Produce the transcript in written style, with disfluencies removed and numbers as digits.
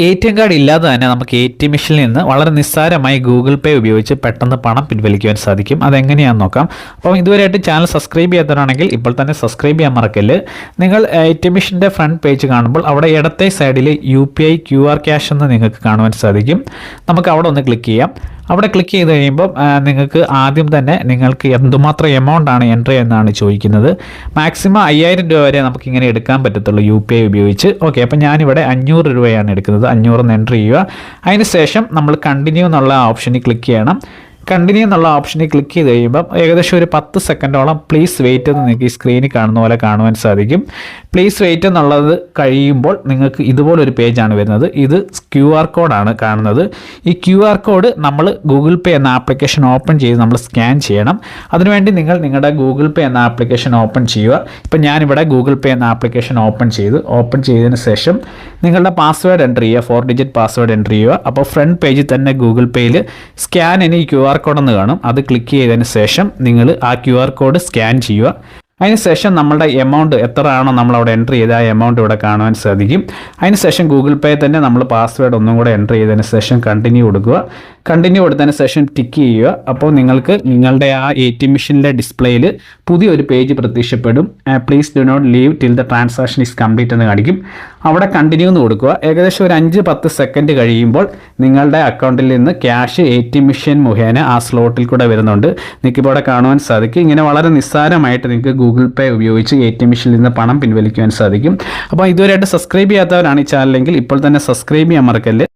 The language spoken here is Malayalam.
എ.ടി.എം കാർഡ് ഇല്ലാതെ തന്നെ നമുക്ക് എ.ടി.എം മെഷീനിൽ നിന്ന് വളരെ നിസ്സാരമായി ഗൂഗിൾ പേ ഉപയോഗിച്ച് പെട്ടെന്ന് പണം പിൻവലിക്കുവാൻ സാധിക്കും. അതെങ്ങനെയാണെന്ന് നോക്കാം. അപ്പോൾ ഇതുവരെയായിട്ട് ചാനൽ സബ്സ്ക്രൈബ് ചെയ്യാത്തവരാണെങ്കിൽ ഇപ്പോൾ തന്നെ സബ്സ്ക്രൈബ് ചെയ്യാൻ മറക്കല്ല്. നിങ്ങൾ എ.ടി.എം മെഷീൻ്റെ ഫ്രണ്ട് പേജ് കാണുമ്പോൾ അവിടെ ഇടത്തെ സൈഡിൽ UPI QR ക്യാഷ് എന്ന് നിങ്ങൾക്ക് കാണുവാൻ സാധിക്കും. നമുക്ക് അവിടെ ഒന്ന് ക്ലിക്ക് ചെയ്യാം. അവിടെ ക്ലിക്ക് ചെയ്ത് കഴിയുമ്പോൾ നിങ്ങൾക്ക് ആദ്യം തന്നെ നിങ്ങൾക്ക് എന്തുമാത്രം എമൗണ്ട് ആണ് എൻ്റർ ചെയ്യുന്നതാണ് ചോദിക്കുന്നത്. മാക്സിമം 5000 രൂപ വരെ നമുക്കിങ്ങനെ എടുക്കാൻ പറ്റത്തുള്ളൂ UPI ഉപയോഗിച്ച്. ഓക്കെ, അപ്പോൾ ഞാനിവിടെ 500 രൂപയാണ് എടുക്കുന്നത്. 500 എൻ്റർ ചെയ്യുക. അതിന് ശേഷം നമ്മൾ കണ്ടിന്യൂ എന്നുള്ള ഓപ്ഷനിൽ ക്ലിക്ക് ചെയ്യണം. കണ്ടിന്യൂ എന്നുള്ള ഓപ്ഷനിൽ ക്ലിക്ക് ചെയ്ത് കഴിയുമ്പം ഏകദേശം ഒരു 10 സെക്കൻഡോളം പ്ലീസ് വെയിറ്റ് എന്ന് നിങ്ങൾക്ക് ഈ സ്ക്രീനിൽ കാണുന്ന പോലെ കാണുവാൻ സാധിക്കും. പ്ലീസ് വെയിറ്റ് എന്നുള്ളത് കഴിയുമ്പോൾ നിങ്ങൾക്ക് ഇതുപോലൊരു പേജാണ് വരുന്നത്. ഇത് QR കോഡാണ് കാണുന്നത്. ഈ QR കോഡ് നമ്മൾ ഗൂഗിൾ പേ എന്ന ആപ്ലിക്കേഷൻ ഓപ്പൺ ചെയ്ത് നമ്മൾ സ്കാൻ ചെയ്യണം. അതിനുവേണ്ടി നിങ്ങൾ നിങ്ങളുടെ ഗൂഗിൾ പേ എന്ന ആപ്ലിക്കേഷൻ ഓപ്പൺ ചെയ്യുക. ഇപ്പം ഞാനിവിടെ ഗൂഗിൾ പേ എന്ന ആപ്ലിക്കേഷൻ ഓപ്പൺ ചെയ്തതിന് ശേഷം നിങ്ങളുടെ പാസ്വേഡ് എൻ്റർ ചെയ്യുക. 4 ഡിജിറ്റ് പാസ്വേഡ് എൻ്റർ ചെയ്യുക. അപ്പോൾ ഫ്രണ്ട് പേജിൽ തന്നെ ഗൂഗിൾ പേയിൽ സ്കാൻ ഇനി QR കോഡ് എന്ന് കാണും. അത് ക്ലിക്ക് ചെയ്തതിന് ശേഷം നിങ്ങൾ ആ QR കോഡ് സ്കാൻ ചെയ്യുക. അതിനുശേഷം നമ്മളുടെ എമൗണ്ട് എത്രയാണോ നമ്മളവിടെ എൻ്റർ ചെയ്ത ആ എമൗണ്ട് ഇവിടെ കാണുവാൻ സാധിക്കും. അതിനുശേഷം ഗൂഗിൾ പേ തന്നെ നമ്മൾ പാസ്വേഡ് ഒന്നും കൂടെ എൻ്റർ ചെയ്തതിന് ശേഷം കണ്ടിന്യൂ കൊടുക്കുക. കണ്ടിന്യൂ കൊടുത്തതിന് ശേഷം ടിക്ക് ചെയ്യുക. അപ്പോൾ നിങ്ങൾക്ക് നിങ്ങളുടെ ആ ATM മെഷീനിലെ ഡിസ്പ്ലേയിൽ പുതിയൊരു പേജ് പ്രത്യക്ഷപ്പെടും. Please do not leave till the transaction is complete എന്ന് കാണിക്കും. അവിടെ കണ്ടിന്യൂ എന്ന് കൊടുക്കുക. ഏകദേശം ഒരു 5-10 സെക്കൻഡ് കഴിയുമ്പോൾ നിങ്ങളുടെ അക്കൗണ്ടിൽ നിന്ന് ക്യാഷ് ATM മെഷീൻ മുഖേന ആ സ്ലോട്ടിൽ കൂടെ വരുന്നുണ്ട്. നിങ്ങൾക്കിപ്പോൾ ഇവിടെ കാണുവാൻ സാധിക്കും. ഇങ്ങനെ വളരെ നിസ്സാരമായിട്ട് നിങ്ങൾക്ക് ഗൂഗിൾ പേ ഉപയോഗിച്ച് ATM മെഷീനിൽ നിന്ന് പണം പിൻവലിക്കുവാൻ സാധിക്കും. അപ്പോൾ ഇതുവരെയായിട്ട് സബ്സ്ക്രൈബ് ചെയ്യാത്തവരാണ് ഈ ചാനലെങ്കിൽ ഇപ്പോൾ തന്നെ സബ്സ്ക്രൈബ് ചെയ്യാൻ മറക്കല്ല്.